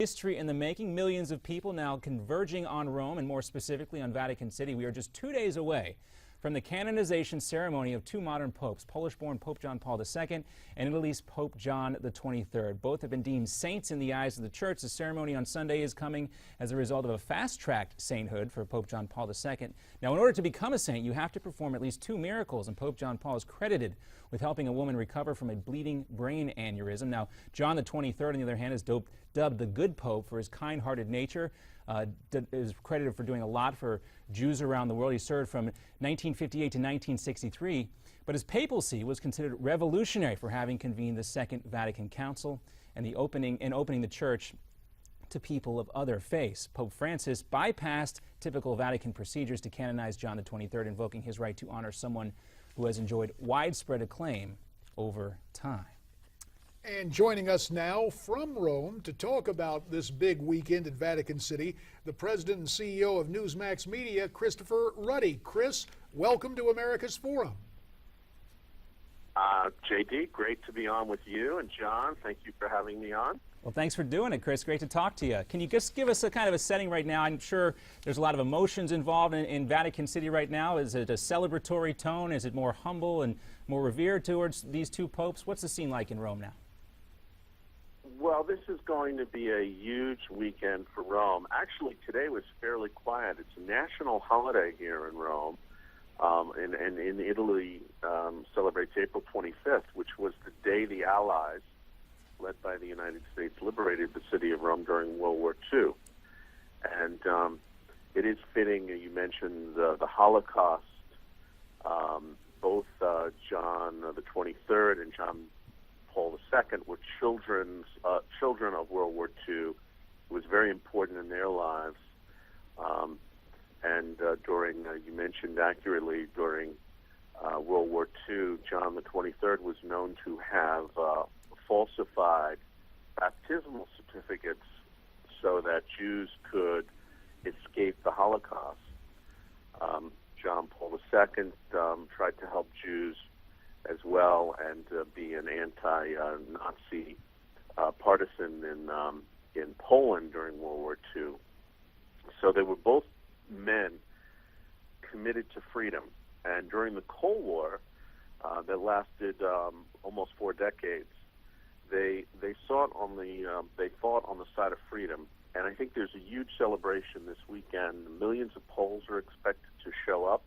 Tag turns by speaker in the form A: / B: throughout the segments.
A: History in the making, millions of people now converging on Rome and more specifically on Vatican City. We are just 2 days away from the canonization ceremony of two modern popes, Polish-born Pope John Paul II and Italy's Pope John XXIII. Both have been deemed saints in the eyes of the Church. The ceremony on Sunday is coming as a result of a fast-tracked sainthood for Pope John Paul II. Now, in order to become a saint, you have to perform at least 2 miracles, and Pope John Paul is credited with helping a woman recover from a bleeding brain aneurysm. Now, John XXIII, on the other hand, is dubbed the Good Pope for his kind-hearted nature. Is credited for doing a lot for Jews around the world. He served from 1958 to 1963, but his papacy was considered revolutionary for having convened the Second Vatican Council and opening the Church to people of other faiths. Pope Francis bypassed typical Vatican procedures to canonize John XXIII, invoking his right to honor someone who has enjoyed widespread acclaim over time.
B: And joining us now from Rome to talk about this big weekend at Vatican City, the president and CEO of Newsmax Media, Christopher Ruddy. Chris, welcome to America's Forum.
C: JD, great to be on with you. And John, thank you for having me on.
A: Well, thanks for doing it, Chris. Great to talk to you. Can you just give us a kind of a setting right now? I'm sure there's a lot of emotions involved in Vatican City right now. Is it a celebratory tone? Is it more humble and more revered towards these two popes? What's the scene like in Rome now?
C: Well, this is going to be a huge weekend for Rome. Actually, today was fairly quiet. It's a national holiday here in Rome, and in Italy celebrates April 25th, which was the day the Allies, led by the United States, liberated the city of Rome during World War II. And it is fitting, you mentioned the Holocaust. Both John the 23rd and John Paul II were children of World War II. It was very important in their lives. During, you mentioned accurately, during World War II, John the 23rd was known to have falsified baptismal certificates so that Jews could escape the Holocaust. John Paul II tried to help Jews as well, and be an anti-Nazi partisan in Poland during World War II. So they were both men committed to freedom. And during the Cold War, that lasted almost 4 decades, they fought on the side of freedom. And I think there's a huge celebration this weekend. Millions of Poles are expected to show up,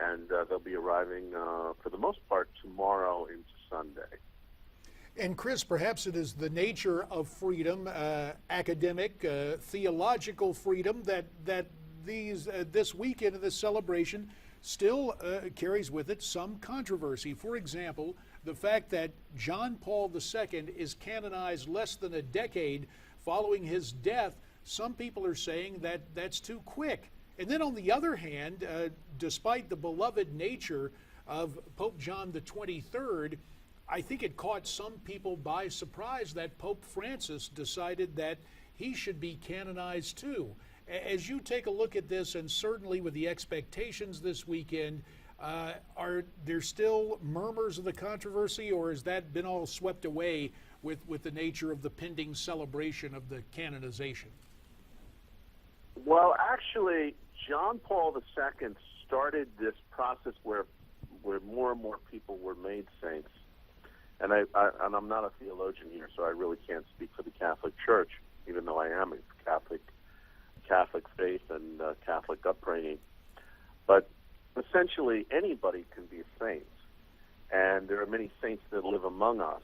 C: and they'll be arriving, for the most part, tomorrow into Sunday.
B: And Chris, perhaps it is the nature of freedom, academic, theological freedom, that this weekend of this celebration still carries with it some controversy. For example, the fact that John Paul II is canonized less than a decade following his death, some people are saying that that's too quick. And then on the other hand, despite the beloved nature of Pope John XXIII, I think it caught some people by surprise that Pope Francis decided that he should be canonized too. As you take a look at this, and certainly with the expectations this weekend, are there still murmurs of the controversy, or has that been all swept away with the nature of the pending celebration of the canonization?
C: Well, actually, John Paul II started this process where more and more people were made saints. And I'm not a theologian here, so I really can't speak for the Catholic Church, even though I am a Catholic faith and Catholic upbringing. But essentially, anybody can be a saint. And there are many saints that live among us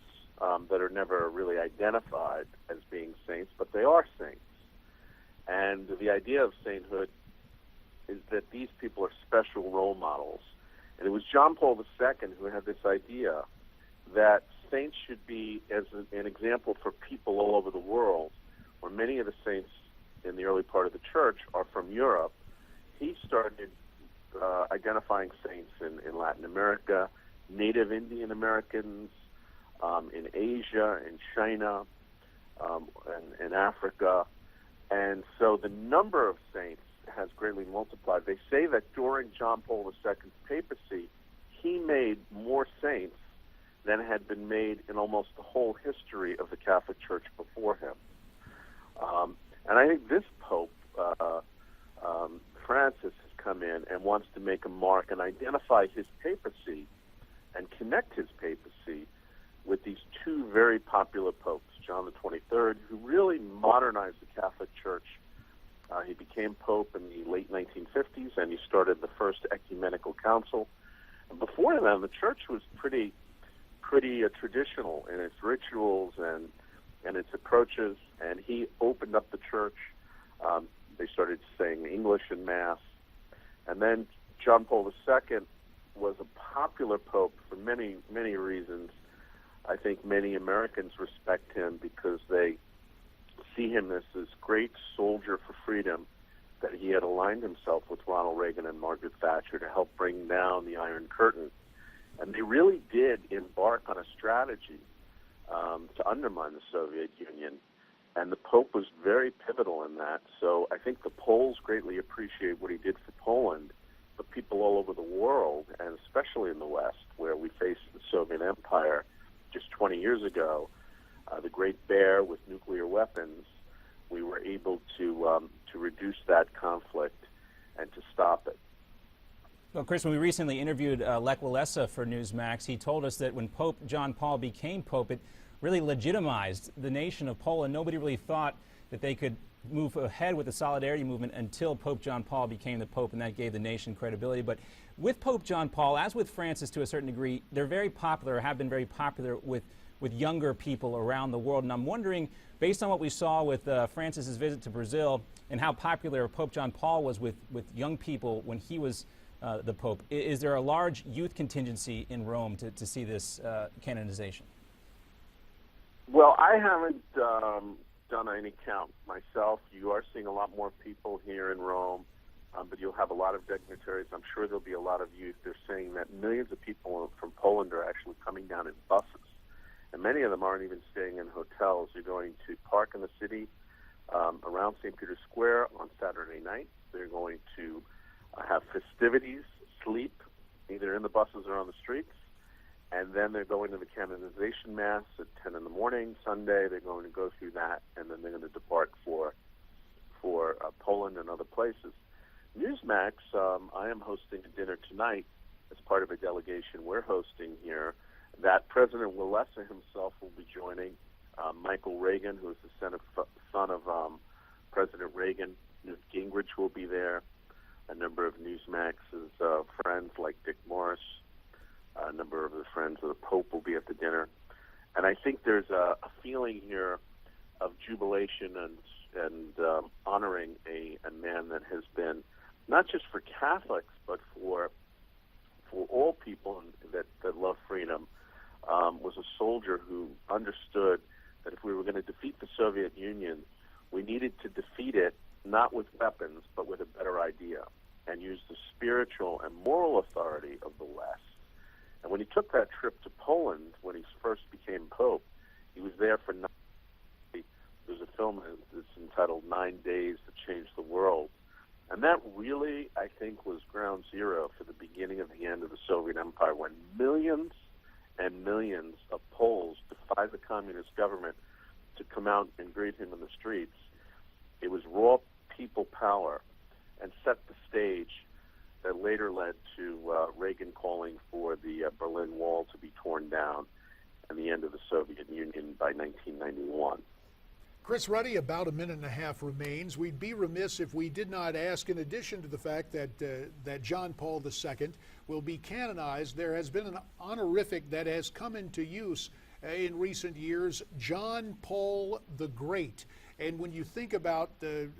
C: that are never really identified as being saints, but they are saints. And the idea of sainthood is that these people are special role models. And it was John Paul II who had this idea that saints should be as an example for people all over the world, where many of the saints in the early part of the Church are from Europe. He started identifying saints in Latin America, Native Indian Americans, in Asia, in China, and in Africa. And so the number of saints has greatly multiplied. They say that during John Paul II's papacy, he made more saints than had been made in almost the whole history of the Catholic Church before him. And I think this Pope, Francis, has come in and wants to make a mark and identify his papacy and connect his papacy with these two very popular popes, John the 23rd, who really modernized the Catholic Church. He became Pope in the late 1950s, and he started the first ecumenical council. And before then, the Church was pretty traditional in its rituals and its approaches, and he opened up the Church. They started saying English in Mass. And then John Paul II was a popular pope for many, many reasons. I think many Americans respect him because they see him as this great soldier for freedom, that he had aligned himself with Ronald Reagan and Margaret Thatcher to help bring down the Iron Curtain. And they really did embark on a strategy to undermine the Soviet Union. And the Pope was very pivotal in that. So I think the Poles greatly appreciate what he did for Poland, but people all over the world, and especially in the West, where we faced the Soviet Empire just 20 years ago, the Great Bear with nuclear weapons, we were able to reduce that conflict and to stop it.
A: Well, Chris, when we recently interviewed Lech Walesa for Newsmax, he told us that when Pope John Paul became Pope, it really legitimized the nation of Poland. Nobody really thought that they could move ahead with the solidarity movement until Pope John Paul became the Pope, and that gave the nation credibility. But with Pope John Paul, as with Francis to a certain degree, they're very popular, have been very popular with younger people around the world. And I'm wondering, based on what we saw with Francis's visit to Brazil and how popular Pope John Paul was with young people when he was the Pope, is there a large youth contingency in Rome to see this canonization?
C: Well, I haven't done any count myself. You are seeing a lot more people here in Rome, but you'll have a lot of dignitaries. I'm sure there'll be a lot of youth. They're saying that millions of people from Poland are actually coming down in buses, and many of them aren't even staying in hotels. They're going to park in the city around St. Peter's Square on Saturday night. They're going to have festivities, sleep, either in the buses or on the streets. And then they're going to the canonization Mass at 10 in the morning. Sunday, they're going to go through that, and then they're going to depart for Poland and other places. Newsmax, I am hosting a dinner tonight as part of a delegation we're hosting here that President Walesa himself will be joining. Michael Reagan, who is the son of President Reagan, Newt Gingrich will be there. A number of Newsmax's friends like Dick Morris, a number of the friends of the Pope will be at the dinner. And I think there's a feeling here of jubilation and honoring a man that has been, not just for Catholics, but for all people that love freedom, was a soldier who understood that if we were going to defeat the Soviet Union, we needed to defeat it not with weapons, but with a better idea, and use the spiritual and moral authority of the West. And when he took that trip to Poland, when he first became Pope, he was there for 9 days. There's a film that's entitled 9 Days That Changed the World. And that really, I think, was ground zero for the beginning of the end of the Soviet Empire, when millions and millions of Poles defied the communist government to come out and greet him in the streets. It was raw people power and set the stage that later led to Reagan calling for the Berlin Wall to be torn down and the end of the Soviet Union by 1991.
B: Chris Ruddy, about a minute and a half remains. We'd be remiss if we did not ask, in addition to the fact that John Paul II will be canonized, there has been an honorific that has come into use in recent years, John Paul the Great. And when you think about the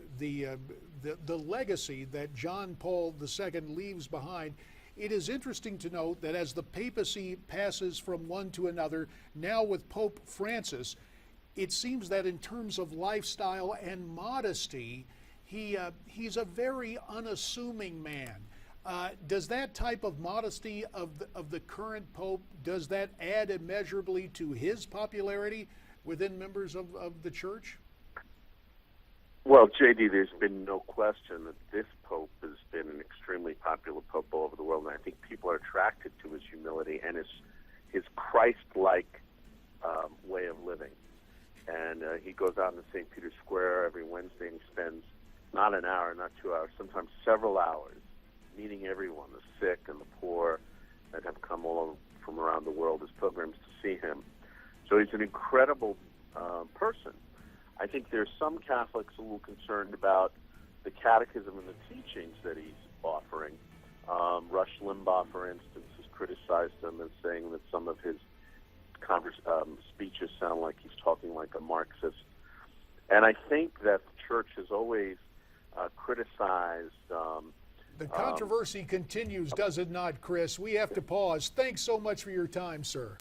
B: legacy that John Paul II leaves behind, it is interesting to note that as the papacy passes from one to another, now with Pope Francis, it seems that in terms of lifestyle and modesty, he's a very unassuming man. Does that type of modesty of the current Pope, does that add immeasurably to his popularity within members of the Church?
C: Well, J.D., there's been no question that this Pope has been an extremely popular Pope all over the world, and I think people are attracted to his humility and his Christ-like way of living. And he goes out into St. Peter's Square every Wednesday, and he spends not an hour, not 2 hours, sometimes several hours, meeting everyone, the sick and the poor that have come all over from around the world as pilgrims to see him. So he's an incredible person. I think there's some Catholics a little concerned about the catechism and the teachings that he's offering. Rush Limbaugh, for instance, has criticized him as saying that some of his speeches sound like he's talking like a Marxist. And I think that the Church has always criticized.
B: The controversy continues, does it not, Chris? We have to pause. Thanks so much for your time, sir.